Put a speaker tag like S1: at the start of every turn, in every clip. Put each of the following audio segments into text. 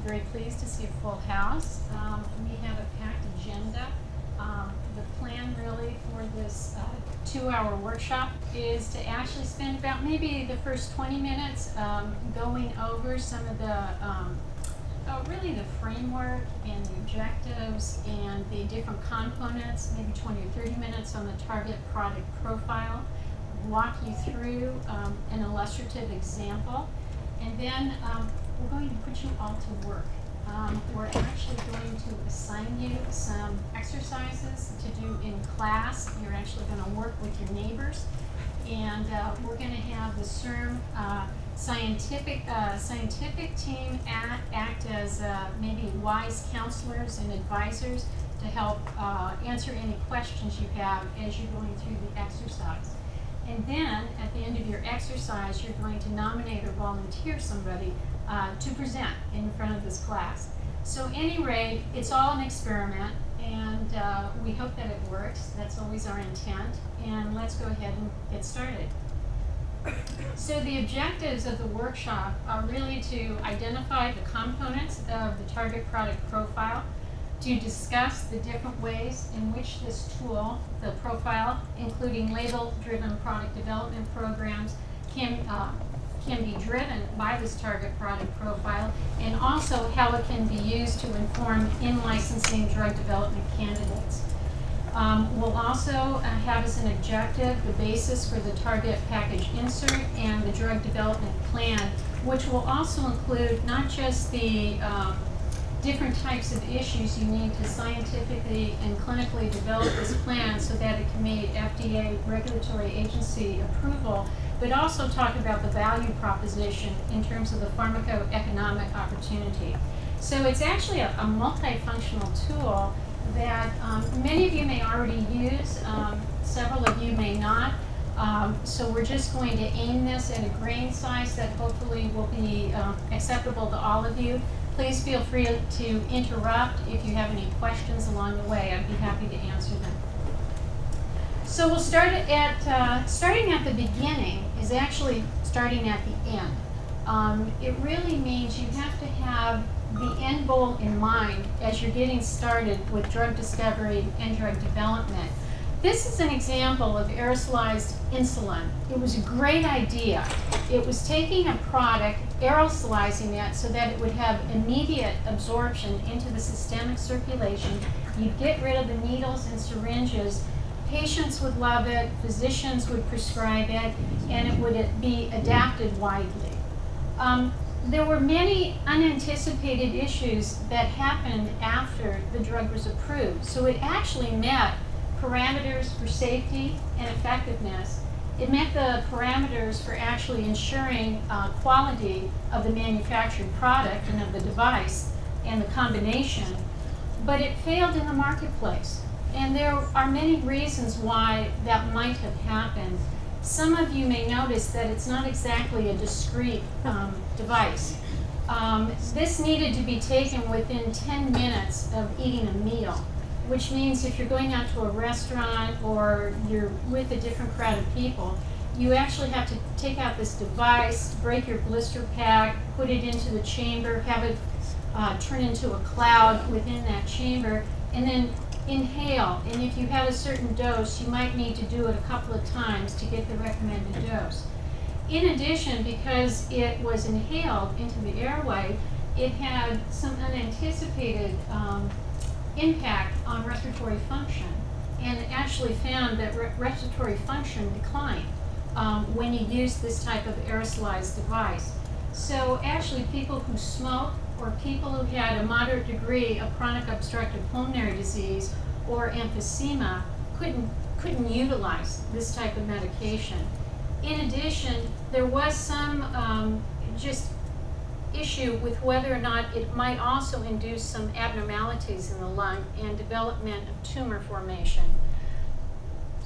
S1: very pleased to see a full house. We have a packed agenda. The plan really for this 2-hour workshop is to actually spend about maybe the first 20 minutes going over some of the really the framework and the objectives and the different components, maybe 20 or 30 minutes on the target product profile, walk you through an illustrative example, and then we're going to put you all to work. We're actually going to assign you some exercises to do in class. You're actually going to work with your neighbors, and we're going to have the CIRM scientific team act as maybe wise counselors and advisors to help answer any questions you have as you're going through the exercise. And then at the end of your exercise, you're going to nominate or volunteer somebody to present in front of this class. So at any rate, it's all an experiment, and we hope that it works. That's always our intent. And let's go ahead and get started. So the objectives of the workshop are really to identify the components of the target product profile, to discuss the different ways in which this tool, the profile, including label-driven product development programs, can be driven by this target product profile, and also how it can be used to inform in-licensing drug development candidates. We'll also have as an objective the basis for the target package insert and the drug development plan, which will also include not just the different types of issues you need to scientifically and clinically develop this plan so that it can meet FDA regulatory agency approval, but also talk about the value proposition in terms of the pharmacoeconomic opportunity. So it's actually a multifunctional tool that many of you may already use, several of you may not. So we're just going to aim this at a grain size that hopefully will be acceptable to all of you. Please feel free to interrupt if you have any questions along the way. I'd be happy to answer them. So we'll start at, starting at the beginning is actually starting at the end. It really means you have to have the end goal in mind as you're getting started with drug discovery and drug development. This is an example of aerosolized insulin. It was a great idea. It was taking a product, aerosolizing it so that it would have immediate absorption into the systemic circulation. You'd get rid of the needles and syringes. Patients would love it, physicians would prescribe it, and it would be adapted widely. There were many unanticipated issues that happened after the drug was approved. So it actually met parameters for safety and effectiveness. It met the parameters for actually ensuring quality of the manufactured product and of the device and the combination, but it failed in the marketplace. And there are many reasons why that might have happened. Some of you may notice that it's not exactly a discrete device. This needed to be taken within 10 minutes of eating a meal, which means if you're going out to a restaurant or you're with a different crowd of people, you actually have to take out this device, break your blister pack, put it into the chamber, have it turn into a cloud within that chamber, and then inhale. And if you have a certain dose, you might need to do it a couple of times to get the recommended dose. In addition, because it was inhaled into the airway, it had some unanticipated impact on respiratory function, and actually found that respiratory function declined when you use this type of aerosolized device. So actually people who smoke or people who had a moderate degree of chronic obstructive pulmonary disease or emphysema couldn't utilize this type of medication. In addition, there was some just issue with whether or not it might also induce some abnormalities in the lung and development of tumor formation.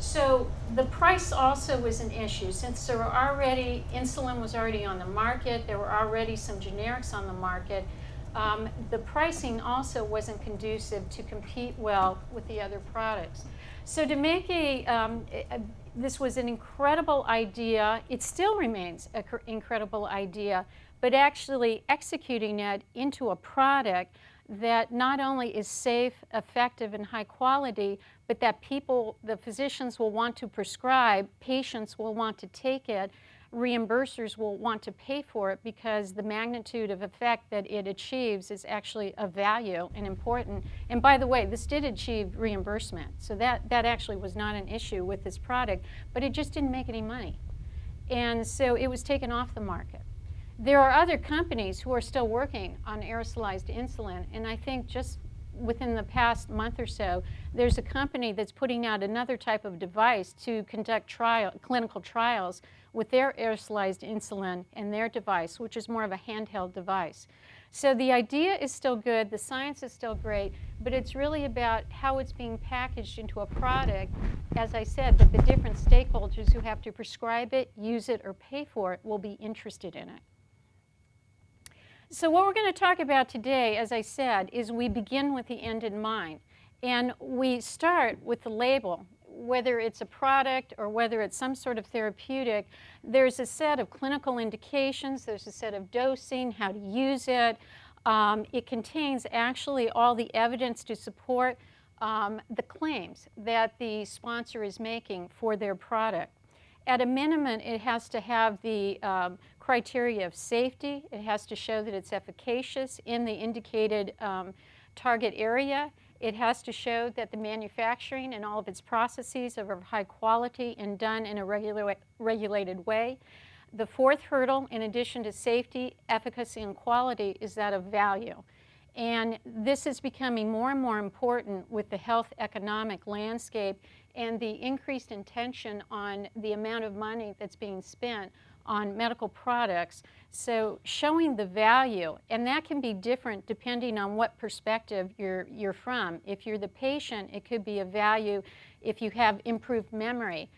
S1: So the price also was an issue. Since there were already, insulin was already on the market, there were already some generics on the market, the pricing also wasn't conducive to compete well with the other products. So to make this was an incredible idea. It still remains an incredible idea, but actually executing it into a product that not only is safe, effective, and high quality, but that people, the physicians will want to prescribe, patients will want to take it, reimbursers will want to pay for it because the magnitude of effect that it achieves is actually of value and important. And by the way, this did achieve reimbursement, so that actually was not an issue with this product, but it just didn't make any money. And so it was taken off the market. There are other companies who are still working on aerosolized insulin, and I think just within the past month or so, there's a company that's putting out another type of device to conduct clinical trials with their aerosolized insulin and their device, which is more of a handheld device. So the idea is still good, the science is still great, but it's really about how it's being packaged into a product, as I said, that the different stakeholders who have to prescribe it, use it, or pay for it will be interested in it. So what we're going to talk about today, as I said, is we begin with the end in mind. And we start with the label. Whether it's a product or whether it's some sort of therapeutic, there's a set of clinical indications, there's a set of dosing, how to use it. It contains actually all the evidence to support the claims that the sponsor is making for their product. At a minimum, it has to have the criteria of safety. It has to show that it's efficacious in the indicated target area. It has to show that the manufacturing and all of its processes are of high quality and done in a regulated way. The fourth hurdle, in addition to safety, efficacy, and quality, is that of value. And this is becoming more and more important with the health economic landscape and the increased intention on the amount of money that's being spent on medical products. So showing the value, and that can be different depending on what perspective you're from. If you're the patient, it could be a value if you have improved memory.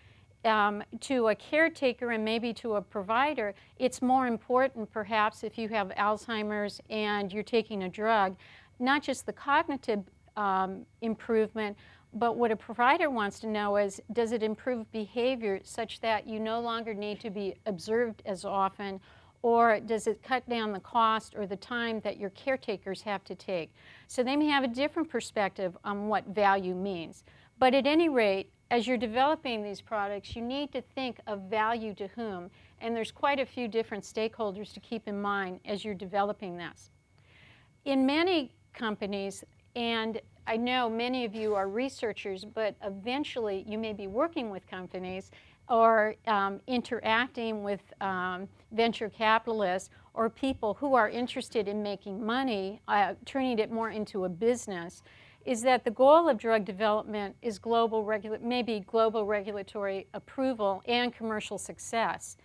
S1: To a caretaker and maybe to a provider, it's more important perhaps if you have Alzheimer's and you're taking a drug, not just the cognitive improvement, but what a provider wants to know is, does it improve behavior such that you no longer need to be observed as often, or does it cut down the cost or the time that your caretakers have to take? So they may have a different perspective on what value means. But at any rate, as you're developing these products, you need to think of value to whom, and there's quite a few different stakeholders to keep in mind as you're developing this. In many companies, and I know many of you are researchers, but eventually you may be working with companies or interacting with venture capitalists or people who are interested in making money, turning it more into a business, is that the goal of drug development is maybe global regulatory approval and commercial success.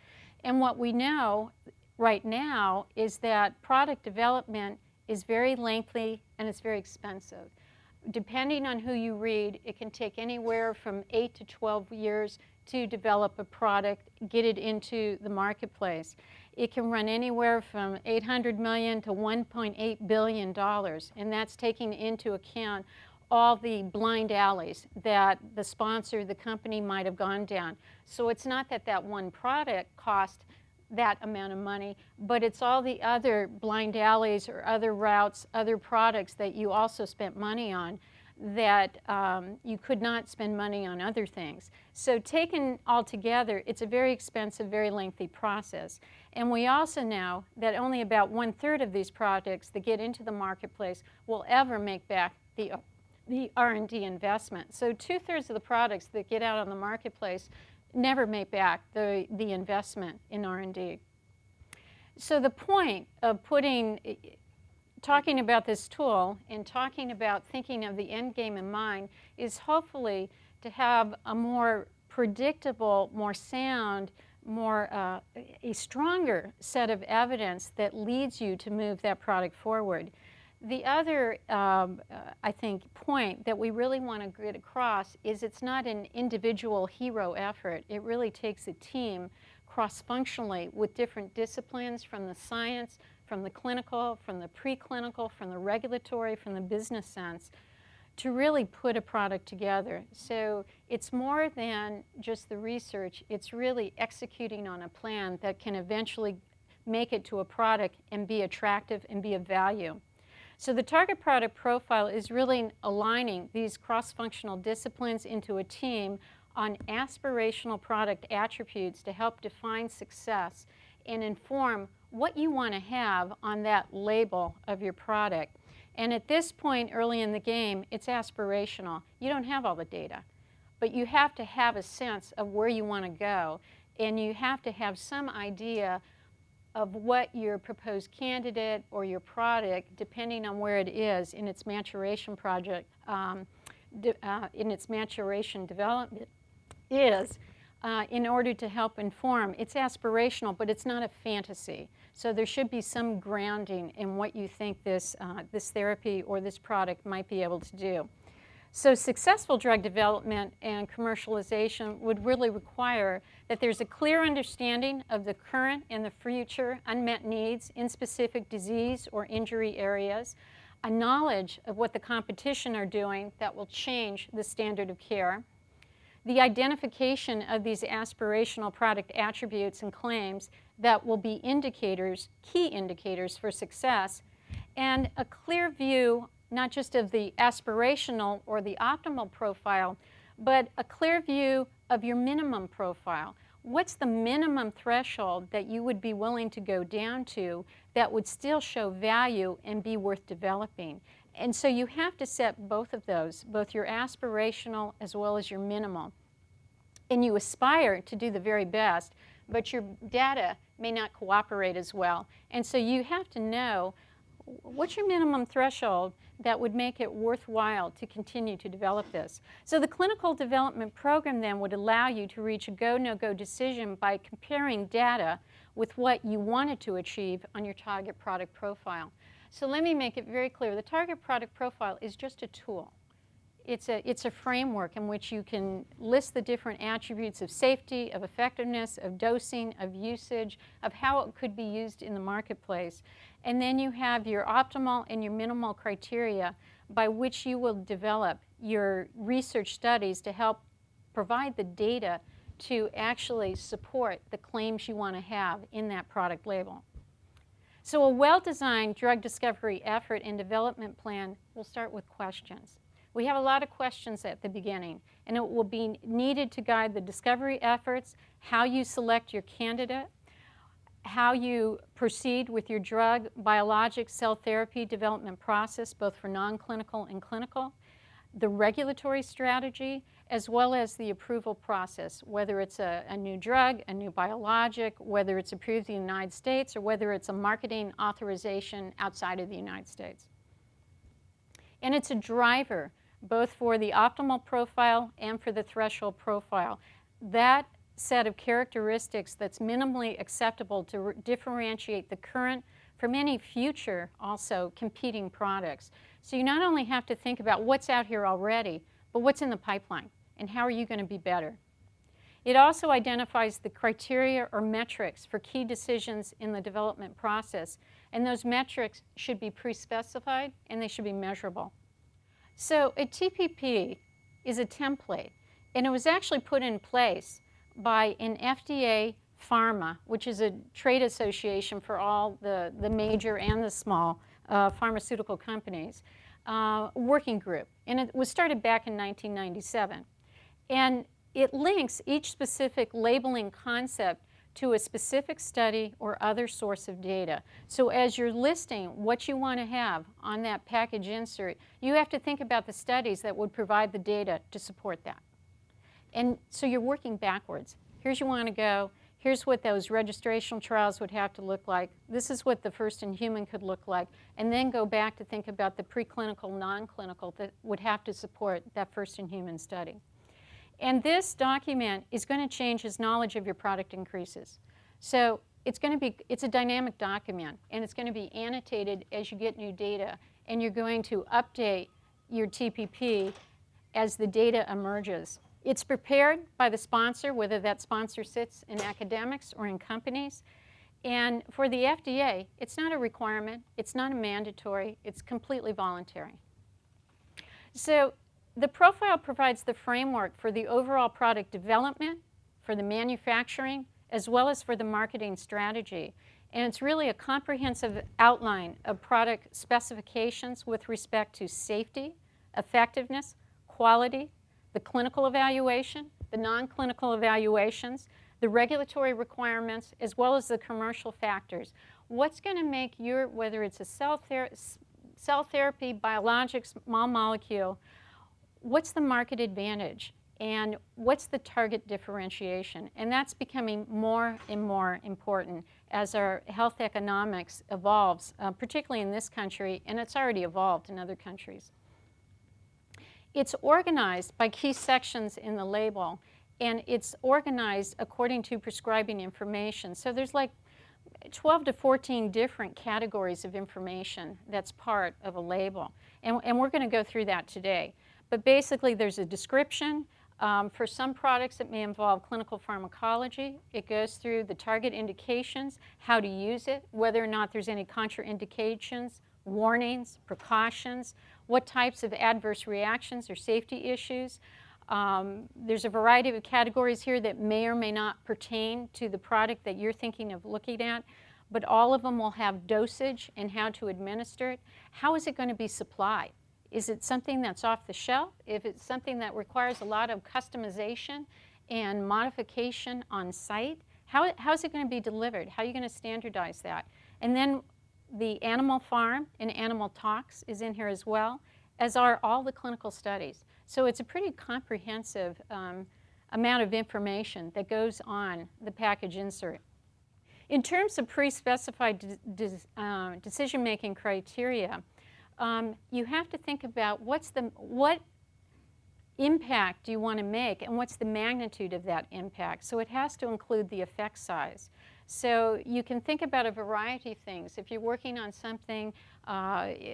S1: And what we know right now is that product development is very lengthy and it's very expensive. Depending on who you read, it can take anywhere from 8 to 12 years to develop a product, get it into the marketplace. It can run anywhere from $800 million to $1.8 billion, and that's taking into account all the blind alleys that the sponsor, the company might have gone down. So it's not that that one product cost that amount of money, but it's all the other blind alleys or other routes, other products that you also spent money on that you could not spend money on other things. So taken all together, it's a very expensive, very lengthy process. And we also know that only about 1/3 of these products that get into the marketplace will ever make back the R&D investment. So 2/3 of the products that get out on the marketplace never make back the investment in R&D. So the point of talking about this tool and talking about thinking of the end game in mind is hopefully to have a more predictable, more sound, a stronger set of evidence that leads you to move that product forward. The other, I think, point that we really want to get across is it's not an individual hero effort. It really takes a team cross-functionally with different disciplines from the science, from the clinical, from the preclinical, from the regulatory, from the business sense, to really put a product together. So it's more than just the research. It's really executing on a plan that can eventually make it to a product and be attractive and be of value. So the target product profile is really aligning these cross-functional disciplines into a team on aspirational product attributes to help define success and inform what you want to have on that label of your product. And at this point early in the game, it's aspirational. You don't have all the data, but you have to have a sense of where you want to go, and you have to have some idea of what your proposed candidate or your product, depending on where it is in its maturation project, in its maturation development, is in order to help inform. It's aspirational, but it's not a fantasy. So there should be some grounding in what you think this therapy or this product might be able to do. So successful drug development and commercialization would really require that there's a clear understanding of the current and the future unmet needs in specific disease or injury areas, a knowledge of what the competition are doing that will change the standard of care, the identification of these aspirational product attributes and claims that will be indicators, key indicators for success, and a clear view not just of the aspirational or the optimal profile, but a clear view of your minimum profile. What's the minimum threshold that you would be willing to go down to that would still show value and be worth developing? And so you have to set both of those, both your aspirational as well as your minimal. And you aspire to do the very best, but your data may not cooperate as well. And so you have to know what's your minimum threshold that would make it worthwhile to continue to develop this. So the clinical development program then would allow you to reach a go, no-go decision by comparing data with what you wanted to achieve on your target product profile. So let me make it very clear. The target product profile is just a tool. It's a framework in which you can list the different attributes of safety, of effectiveness, of dosing, of usage, of how it could be used in the marketplace. And then you have your optimal and your minimal criteria by which you will develop your research studies to help provide the data to actually support the claims you want to have in that product label. So a well-designed drug discovery effort and development plan will start with questions. We have a lot of questions at the beginning, and it will be needed to guide the discovery efforts, how you select your candidate, how you proceed with your drug, biologic, cell therapy development process, both for non-clinical and clinical, the regulatory strategy, as well as the approval process, whether it's a new drug, a new biologic, whether it's approved in the United States, or whether it's a marketing authorization outside of the United States. And it's a driver both for the optimal profile and for the threshold profile. That set of characteristics that's minimally acceptable to differentiate the current from any future also competing products. So you not only have to think about what's out here already, but what's in the pipeline and how are you going to be better. It also identifies the criteria or metrics for key decisions in the development process, and those metrics should be pre-specified and they should be measurable. So a TPP is a template, and it was actually put in place by an FDA Pharma, which is a trade association for all the major and the small pharmaceutical companies, working group. And it was started back in 1997. And it links each specific labeling concept to a specific study or other source of data. So as you're listing what you want to have on that package insert, you have to think about the studies that would provide the data to support that. And so you're working backwards. Here's you want to go. Here's what those registrational trials would have to look like. This is what the first in human could look like. And then go back to think about the preclinical, non-clinical that would have to support that first in human study. And this document is going to change as knowledge of your product increases. So it's a dynamic document, and it's going to be annotated as you get new data, and you're going to update your TPP as the data emerges. It's prepared by the sponsor, whether that sponsor sits in academics or in companies. And for the FDA, it's not a requirement, it's not a mandatory, it's completely voluntary. So the profile provides the framework for the overall product development, for the manufacturing, as well as for the marketing strategy. And it's really a comprehensive outline of product specifications with respect to safety, effectiveness, quality, the clinical evaluation, the non-clinical evaluations, the regulatory requirements, as well as the commercial factors. What's going to make your, whether it's a cell therapy, biologics, small molecule, what's the market advantage? And what's the target differentiation? And that's becoming more and more important as our health economics evolves, particularly in this country, and it's already evolved in other countries. It's organized by key sections in the label, and it's organized according to prescribing information. So there's like 12 to 14 different categories of information that's part of a label. And we're going to go through that today. But basically, there's a description. For some products, it may involve clinical pharmacology. It goes through the target indications, how to use it, whether or not there's any contraindications, warnings, precautions, what types of adverse reactions or safety issues. There's a variety of categories here that may or may not pertain to the product that you're thinking of looking at, but all of them will have dosage and how to administer it. How is it going to be supplied? Is it something that's off the shelf? If it's something that requires a lot of customization and modification on site, how is it going to be delivered? How are you going to standardize that? And then the animal farm and animal tox is in here as well, as are all the clinical studies. So it's a pretty comprehensive amount of information that goes on the package insert. In terms of pre-specified decision-making criteria, you have to think about what impact do you want to make and what's the magnitude of that impact. So it has to include the effect size. So you can think about a variety of things. If you're working on something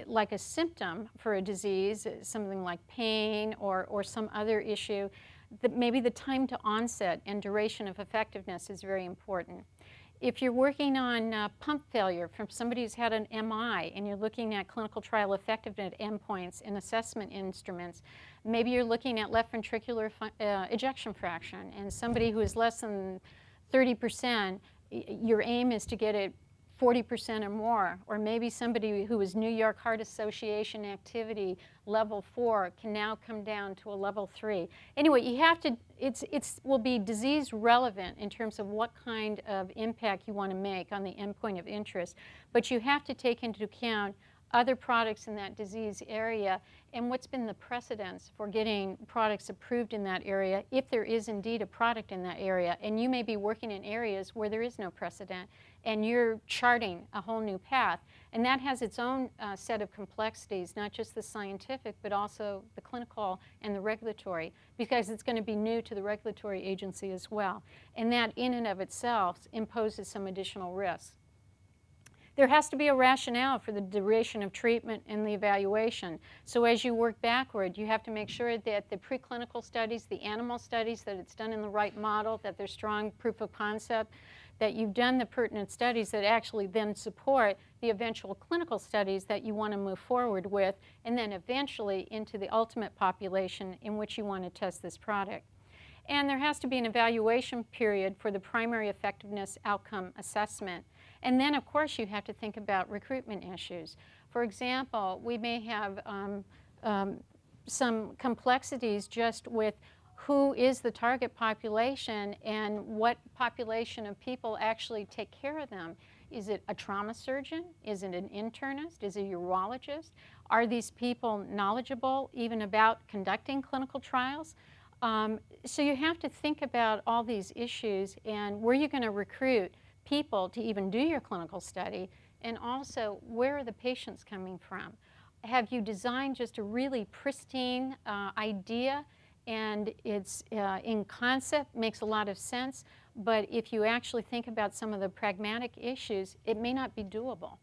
S1: like a symptom for a disease, something like pain or some other issue, maybe the time to onset and duration of effectiveness is very important. If you're working on pump failure from somebody who's had an MI and you're looking at clinical trial effectiveness endpoints and assessment instruments, maybe you're looking at left ventricular ejection fraction, and somebody who is less than 30%, your aim is to get it 40% or more. Or maybe somebody who is New York Heart Association activity level 4 can now come down to a level 3. Anyway, you have to, it will be disease relevant in terms of what kind of impact you want to make on the endpoint of interest. But you have to take into account other products in that disease area and what's been the precedence for getting products approved in that area, if there is indeed a product in that area. And you may be working in areas where there is no precedent and you're charting a whole new path. And that has its own set of complexities, not just the scientific, but also the clinical and the regulatory, because it's going to be new to the regulatory agency as well. And that in and of itself imposes some additional risks. There has to be a rationale for the duration of treatment and the evaluation. So as you work backward, you have to make sure that the preclinical studies, the animal studies, that it's done in the right model, that there's strong proof of concept, that you've done the pertinent studies that actually then support the eventual clinical studies that you want to move forward with, and then eventually into the ultimate population in which you want to test this product. And there has to be an evaluation period for the primary effectiveness outcome assessment. And then, of course, you have to think about recruitment issues. For example, we may have some complexities just with who is the target population and what population of people actually take care of them. Is it a trauma surgeon? Is it an internist? Is it a urologist? Are these people knowledgeable even about conducting clinical trials? So you have to think about all these issues and where you're going to recruit people to even do your clinical study, and also where are the patients coming from? Have you designed just a really pristine idea, and it's in concept, makes a lot of sense, but if you actually think about some of the pragmatic issues, it may not be doable.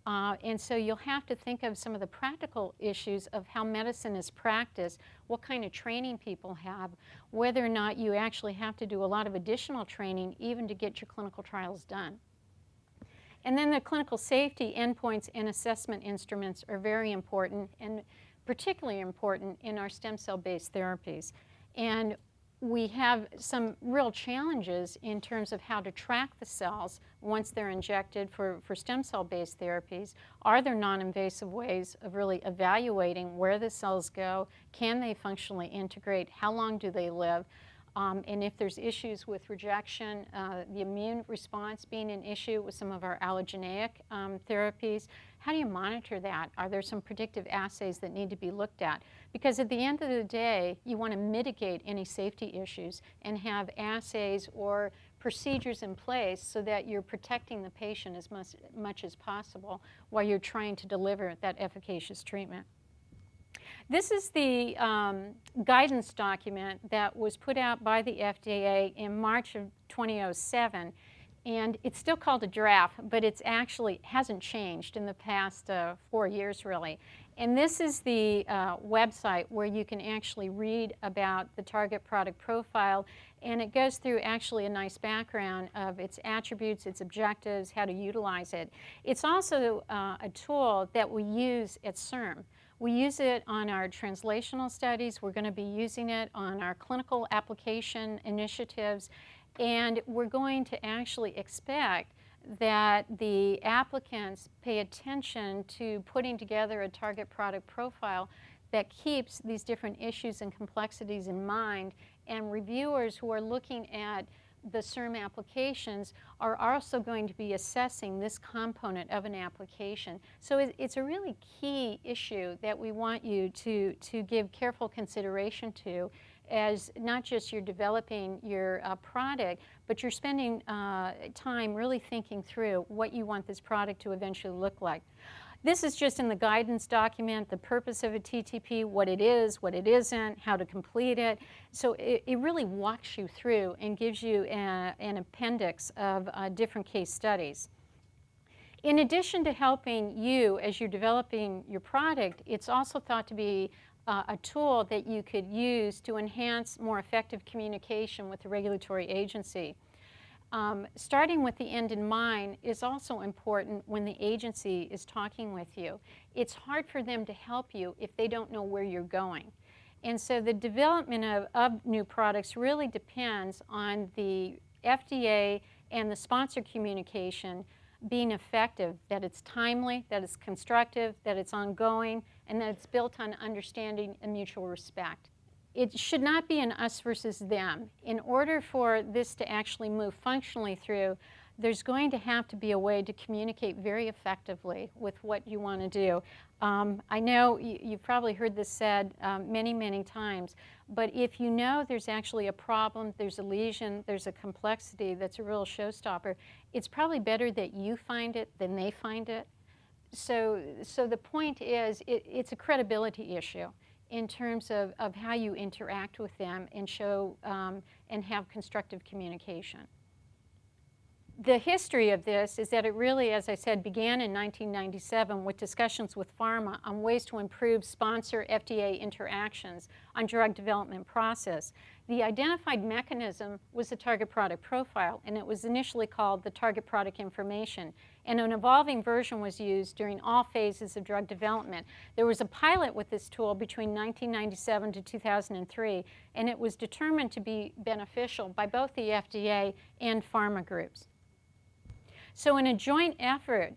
S1: And so you'll have to think of some of the practical issues of how medicine is practiced, what kind of training people have, whether or not you actually have to do a lot of additional training even to get your clinical trials done. And then the clinical safety endpoints and assessment instruments are very important, and particularly important in our stem cell-based therapies. And we have some real challenges in terms of how to track the cells once they're injected for stem cell-based therapies. Are there non-invasive ways of really evaluating where the cells go? Can they functionally integrate? How long do they live? And if there's issues with rejection, the immune response being an issue with some of our allogeneic therapies, how do you monitor that? Are there some predictive assays that need to be looked at? Because at the end of the day, you want to mitigate any safety issues and have assays or procedures in place so that you're protecting the patient as much as possible while you're trying to deliver that efficacious treatment. This is the guidance document that was put out by the FDA in March of 2007. And it's still called a draft, but it's actually hasn't changed in the past 4 years, really. And this is the website where you can actually read about the target product profile. And it goes through actually a nice background of its attributes, its objectives, how to utilize it. It's also a tool that we use at CIRM. We use it on our translational studies. We're going to be using it on our clinical application initiatives. And we're going to actually expect that the applicants pay attention to putting together a target product profile that keeps these different issues and complexities in mind. And reviewers who are looking at the CIRM applications are also going to be assessing this component of an application. So it's a really key issue that we want you to give careful consideration to, as not just you're developing your product, but you're spending time really thinking through what you want this product to eventually look like. This is just in the guidance document, the purpose of a TTP, what it is, what it isn't, how to complete it. So it really walks you through and gives you an appendix of different case studies. In addition to helping you as you're developing your product, it's also thought to be a tool that you could use to enhance more effective communication with the regulatory agency. Starting with the end in mind is also important when the agency is talking with you. It's hard for them to help you if they don't know where you're going. And so the development of new products really depends on the FDA and the sponsor communication being effective, that it's timely, that it's constructive, that it's ongoing, and that it's built on understanding and mutual respect. It should not be an us versus them. In order for this to actually move functionally through, there's going to have to be a way to communicate very effectively with what you want to do. I know you've probably heard this said many, many times, but if you know there's actually a problem, there's a lesion, there's a complexity that's a real showstopper, it's probably better that you find it than they find it. So the point is, it's a credibility issue in terms of how you interact with them and show and have constructive communication. The history of this is that it really, as I said, began in 1997 with discussions with pharma on ways to improve sponsor-FDA interactions on drug development process. The identified mechanism was the target product profile, and it was initially called the target product information. And an evolving version was used during all phases of drug development. There was a pilot with this tool between 1997 to 2003, and it was determined to be beneficial by both the FDA and pharma groups. So in a joint effort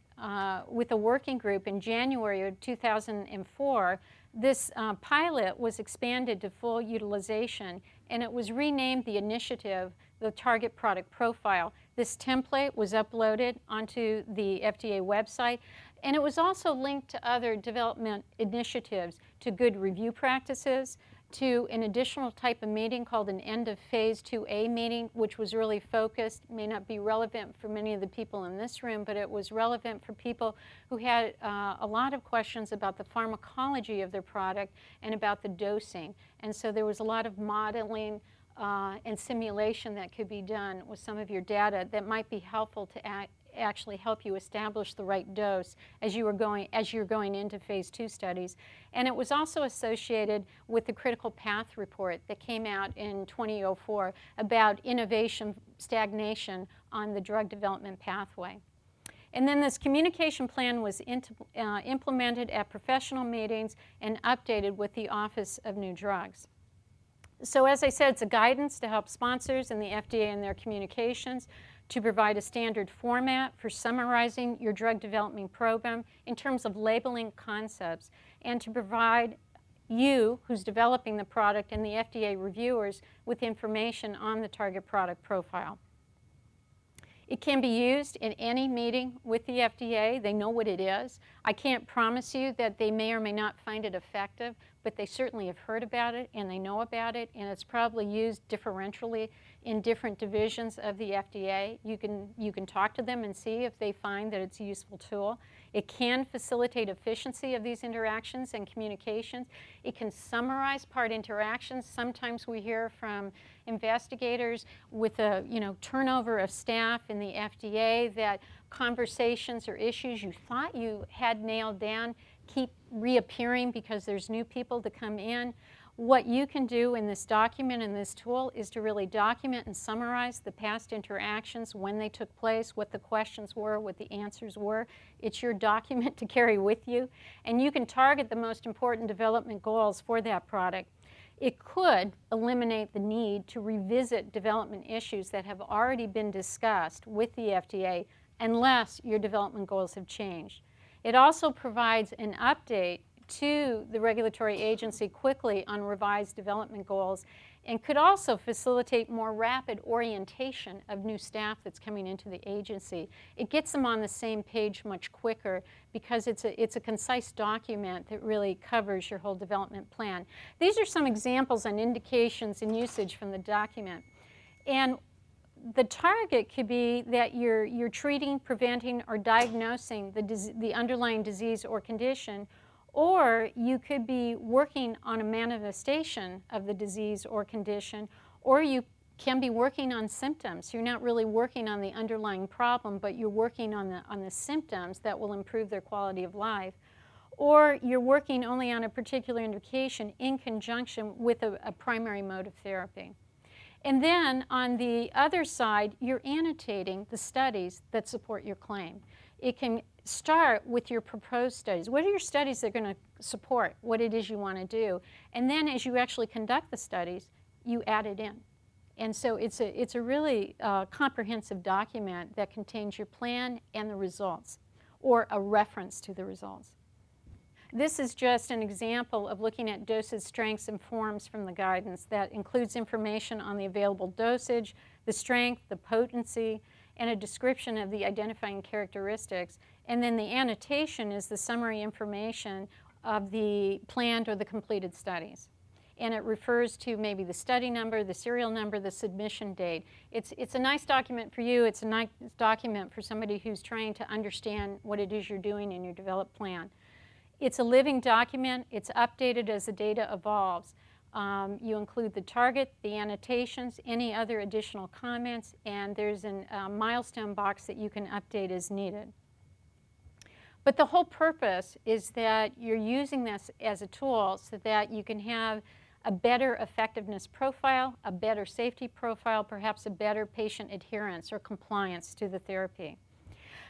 S1: with a working group in January of 2004, this pilot was expanded to full utilization, and it was renamed the initiative, the Target Product Profile. This template was uploaded onto the FDA website, and it was also linked to other development initiatives, to good review practices, to an additional type of meeting called an end of phase 2A meeting, which was really focused, may not be relevant for many of the people in this room, but it was relevant for people who had a lot of questions about the pharmacology of their product and about the dosing. And so there was a lot of modeling and simulation that could be done with some of your data that might be helpful to actually help you establish the right dose as you're going into phase 2 studies. And it was also associated with the critical path report that came out in 2004 about innovation stagnation on the drug development pathway. And then this communication plan was implemented at professional meetings and updated with the Office of New Drugs.
S2: So as I said, it's a guidance to help sponsors and the FDA in their communications, to provide a standard format for summarizing your drug development program in terms of labeling concepts, and to provide you, who's developing the product, and the FDA reviewers with information on the target product profile. It can be used in any meeting with the FDA. They know what it is. I can't promise you that they may or may not find it effective, but they certainly have heard about it and they know about it, and it's probably used differentially in different divisions of the FDA. You can talk to them and see if they find that it's a useful tool. It can facilitate efficiency of these interactions and communications. It can summarize part interactions. Sometimes we hear from investigators with a turnover of staff in the FDA that conversations or issues you thought you had nailed down keep reappearing because there's new people to come in. What you can do in this document, in this tool, is to really document and summarize the past interactions, when they took place, what the questions were, what the answers were. It's your document to carry with you, and you can target the most important development goals for that product. It could eliminate the need to revisit development issues that have already been discussed with the FDA unless your development goals have changed. It also provides an update to the regulatory agency quickly on revised development goals, and could also facilitate more rapid orientation of new staff that's coming into the agency. It gets them on the same page much quicker because it's a concise document that really covers your whole development plan. These are some examples and indications and usage from the document. And the target could be that you're treating, preventing, or diagnosing the underlying disease or condition, or you could be working on a manifestation of the disease or condition, or you can be working on symptoms. You're not really working on the underlying problem, but you're working on the symptoms that will improve their quality of life. Or you're working only on a particular indication in conjunction with a primary mode of therapy. And then on the other side, you're annotating the studies that support your claim. It can start with your proposed studies. What are your studies that are going to support what it is you want to do? And then as you actually conduct the studies, you add it in. And so it's a really comprehensive document that contains your plan and the results, or a reference to the results. This is just an example of looking at dosage strengths and forms from the guidance that includes information on the available dosage, the strength, the potency, and a description of the identifying characteristics. And then the annotation is the summary information of the planned or the completed studies. And it refers to maybe the study number, the serial number, the submission date. It's a nice document for you. It's a nice document for somebody who's trying to understand what it is you're doing in your developed plan. It's a living document. It's updated as the data evolves. You include the target, the annotations, any other additional comments, and there's a milestone box that you can update as needed. But the whole purpose is that you're using this as a tool so that you can have a better effectiveness profile, a better safety profile, perhaps a better patient adherence or compliance to the therapy.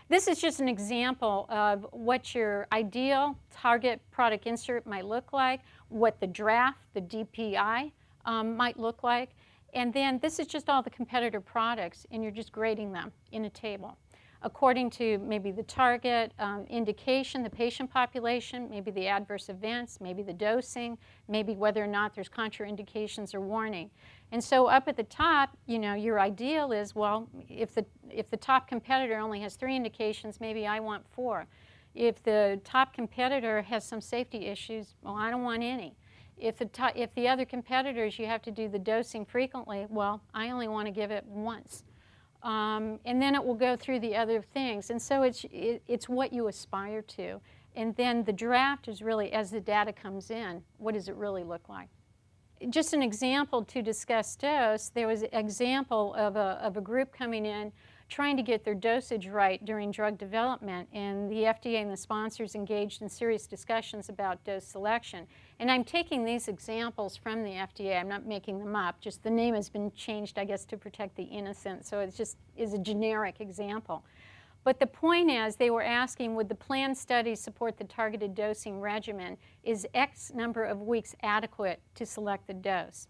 S2: This is just an example of what your ideal target product insert might look like, what the draft, the DPI, might look like. And then this is just all the competitor products, and you're just grading them in a table according to maybe the target indication, the patient population, maybe the adverse events, maybe the dosing, maybe whether or not there's contraindications or warning. And so up at the top, your ideal is, well, if the top competitor only has 3 indications, maybe I want 4. If the top competitor has some safety issues, well, I don't want any. If the other competitors, you have to do the dosing frequently, well, I only want to give it once. And then it will go through the other things. And so it's what you aspire to. And then the draft is really, as the data comes in, what does it really look like? Just an example to discuss dose, there was an example of a group coming in trying to get their dosage right during drug development, and the FDA and the sponsors engaged in serious discussions about dose selection. And I'm taking these examples from the FDA. I'm not making them up. Just the name has been changed, I guess, to protect the innocent. So it just is a generic example. But the point is, they were asking, would the planned study support the targeted dosing regimen? Is X number of weeks adequate to select the dose?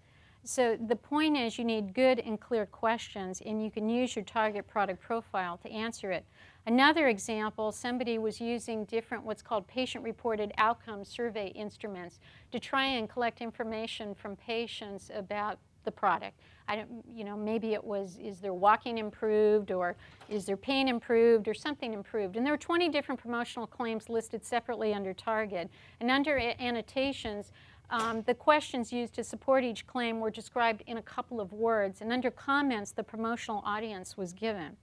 S2: So the point is you need good and clear questions, and you can use your target product profile to answer it. Another example, somebody was using different what's called patient-reported outcome survey instruments to try and collect information from patients about the product. I don't, you know, maybe it was, is their walking improved, or is their pain improved, or something improved? And there were 20 different promotional claims listed separately under target. And under annotations, the questions used to support each claim were described in a couple of words, and under comments, the promotional audience was given.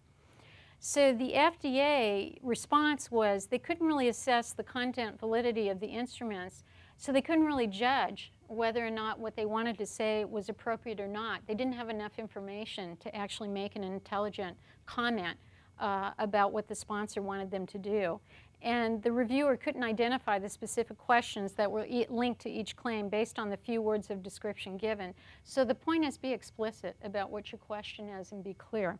S2: So the FDA response was they couldn't really assess the content validity of the instruments, so they couldn't really judge whether or not what they wanted to say was appropriate or not. They didn't have enough information to actually make an intelligent comment about what the sponsor wanted them to do. And the reviewer couldn't identify the specific questions that were linked to each claim based on the few words of description given. So the point is, be explicit about what your question is and be clear.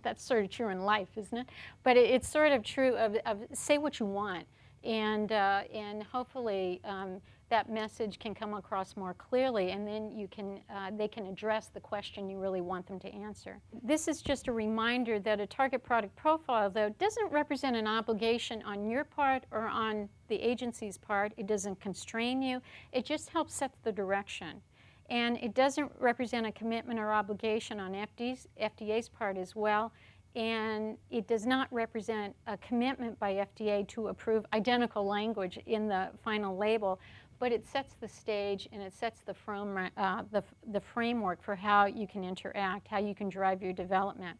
S2: That's sort of true in life, isn't it? But it's sort of true of say what you want, and hopefully that message can come across more clearly, and then you can they can address the question you really want them to answer. This is just a reminder that a target product profile, though, doesn't represent an obligation on your part or on the agency's part. It doesn't constrain you. It just helps set the direction. And it doesn't represent a commitment or obligation on FDA's part as well. And it does not represent a commitment by FDA to approve identical language in the final label, but it sets the stage and it sets the framework for how you can interact, how you can drive your development.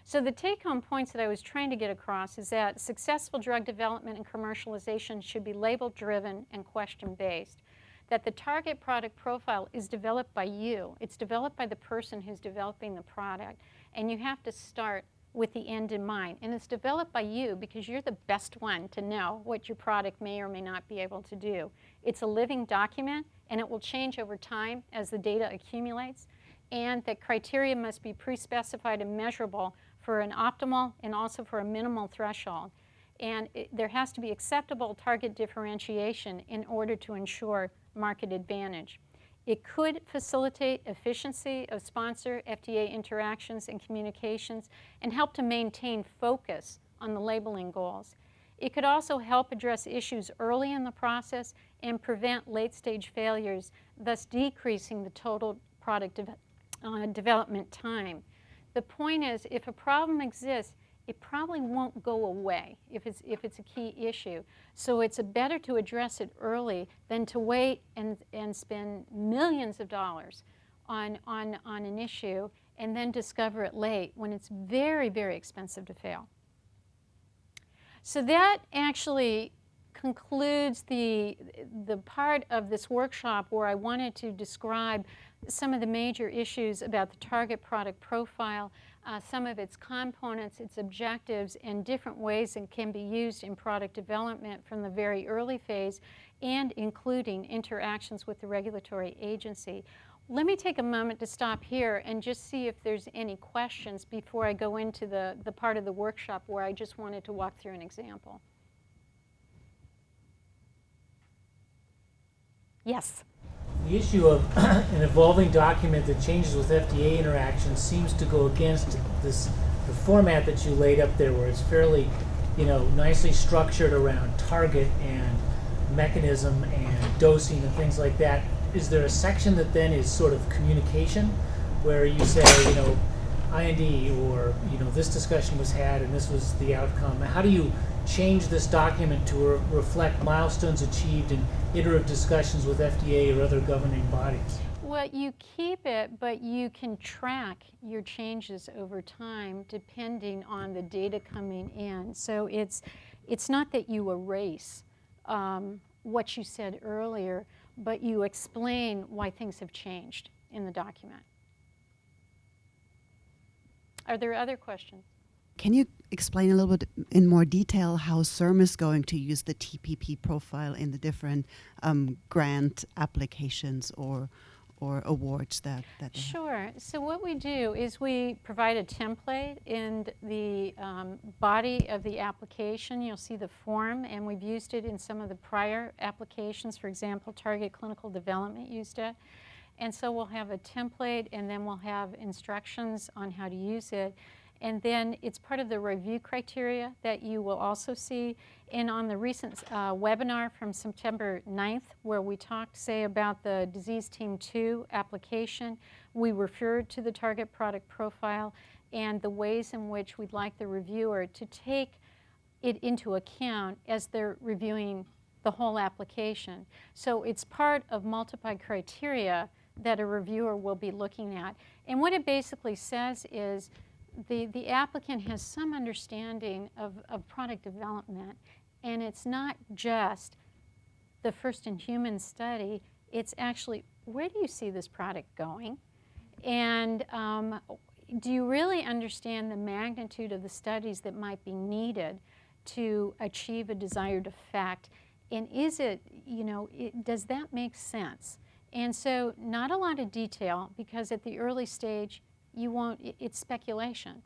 S2: So the take-home points that I was trying to get across is that successful drug development and commercialization should be label-driven and question-based. That the target product profile is developed by you. It's developed by the person who's developing the product. And you have to start with the end in mind. And it's developed by you because you're the best one to know what your product may or may not be able to do. It's a living document, and it will change over time as the data accumulates. And that criteria must be pre-specified and measurable for an optimal and also for a minimal threshold. And there has to be acceptable target differentiation in order to ensure market advantage. It could facilitate efficiency of sponsor FDA interactions and communications and help to maintain focus on the labeling goals. It could also help address issues early in the process and prevent late-stage failures, thus decreasing the total product development time. The point is, if a problem exists, it probably won't go away if it's a key issue. So it's better to address it early than to wait and spend millions of dollars on an issue and then discover it late when it's very, very expensive to fail. So that actually concludes the part of this workshop where I wanted to describe some of the major issues about the target product profile, some of its components, its objectives, and different ways it can be used in product development from the very early phase, and including interactions with the regulatory agency. Let me take a moment to stop here and just see if there's any questions before I go into the part of the workshop where I just wanted to walk through an example. Yes?
S3: The issue of an evolving document that changes with FDA interactions seems to go against the format that you laid up there, where it's fairly, nicely structured around target and mechanism and dosing and things like that. Is there a section that then is sort of communication, where you say, IND, or this discussion was had and this was the outcome? How do you change this document to reflect milestones achieved in iterative discussions with FDA or other governing bodies?
S2: Well, you keep it, but you can track your changes over time depending on the data coming in. So it's not that you erase what you said earlier, but you explain why things have changed in the document. Are there other questions?
S4: Can you explain a little bit in more detail how CIRM is going to use the TPP profile in the different grant applications or awards that they have?
S2: Sure. So what we do is we provide a template in the body of the application. You'll see the form, and we've used it in some of the prior applications. For example, Target Clinical Development used it. And so we'll have a template, and then we'll have instructions on how to use it. And then it's part of the review criteria that you will also see. And on the recent webinar from September 9th, where we talked, say, about the Disease Team 2 application, we referred to the target product profile and the ways in which we'd like the reviewer to take it into account as they're reviewing the whole application. So it's part of multiple criteria that a reviewer will be looking at. And what it basically says is the applicant has some understanding of product development, and it's not just the first in human study, it's actually, where do you see this product going? And do you really understand the magnitude of the studies that might be needed to achieve a desired effect? And is it, does that make sense? And so not a lot of detail, because at the early stage, it's speculation.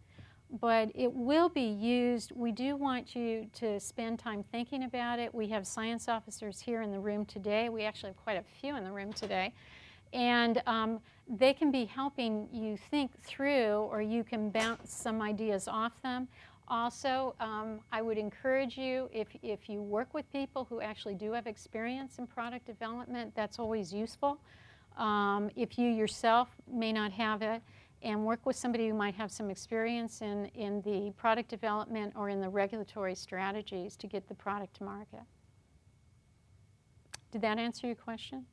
S2: But it will be used. We do want you to spend time thinking about it. We have science officers here in the room today. We actually have quite a few in the room today. And they can be helping you think through, or you can bounce some ideas off them. Also, I would encourage you, if you work with people who actually do have experience in product development, that's always useful. If you yourself may not have it, and work with somebody who might have some experience in the product development or in the regulatory strategies to get the product to market. Did that answer your question?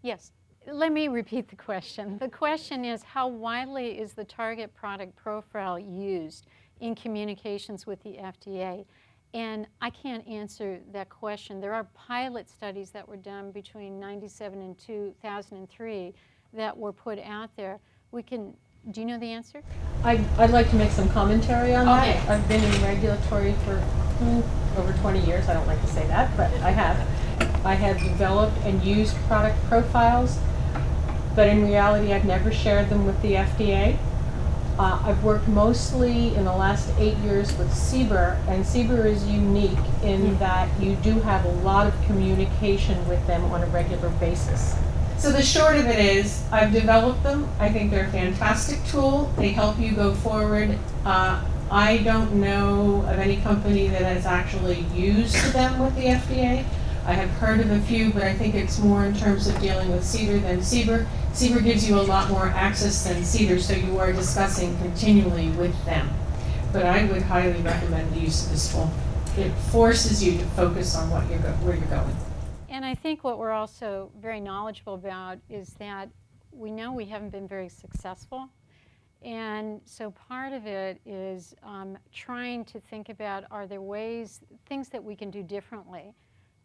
S2: Yes. Let me repeat the question. The question is, how widely is the target product profile used in communications with the FDA? And I can't answer that question. There are pilot studies that were done between 1997 and 2003 that were put out there. Do you know the answer?
S5: I'd like to make some commentary on
S2: Okay.
S5: that. I've been in regulatory for over 20 years. I don't like to say that, but I have. I have developed and used product profiles, but in reality, I've never shared them with the FDA. I've worked mostly in the last 8 years with CBER, and CBER is unique in that you do have a lot of communication with them on a regular basis. So the short of it is, I've developed them. I think they're a fantastic tool. They help you go forward. I don't know of any company that has actually used them with the FDA. I have heard of a few, but I think it's more in terms of dealing with CBER than CBER. CBER gives you a lot more access than CBER, so you are discussing continually with them. But I would highly recommend the use of this tool. It forces you to focus on where you're going.
S2: And I think what we're also very knowledgeable about is that we know we haven't been very successful. And so part of it is trying to think about, are there things that we can do differently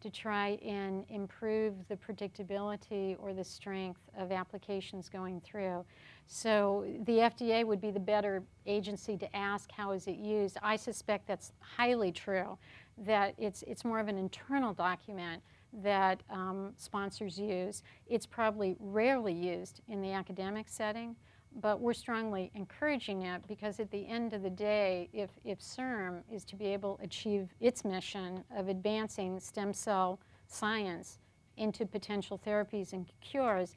S2: to try and improve the predictability or the strength of applications going through. So the FDA would be the better agency to ask, how is it used? I suspect that's highly true, that it's more of an internal document that sponsors use. It's probably rarely used in the academic setting, but we're strongly encouraging it, because at the end of the day, if CIRM is to be able to achieve its mission of advancing stem cell science into potential therapies and cures,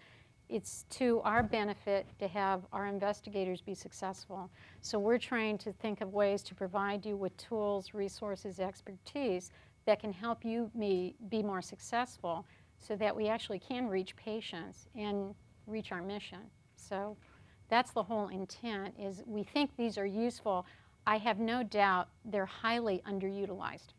S2: it's to our benefit to have our investigators be successful. So we're trying to think of ways to provide you with tools, resources, expertise that can help you be more successful, so that we actually can reach patients and reach our mission. So that's the whole intent, is we think these are useful. I have no doubt they're highly underutilized.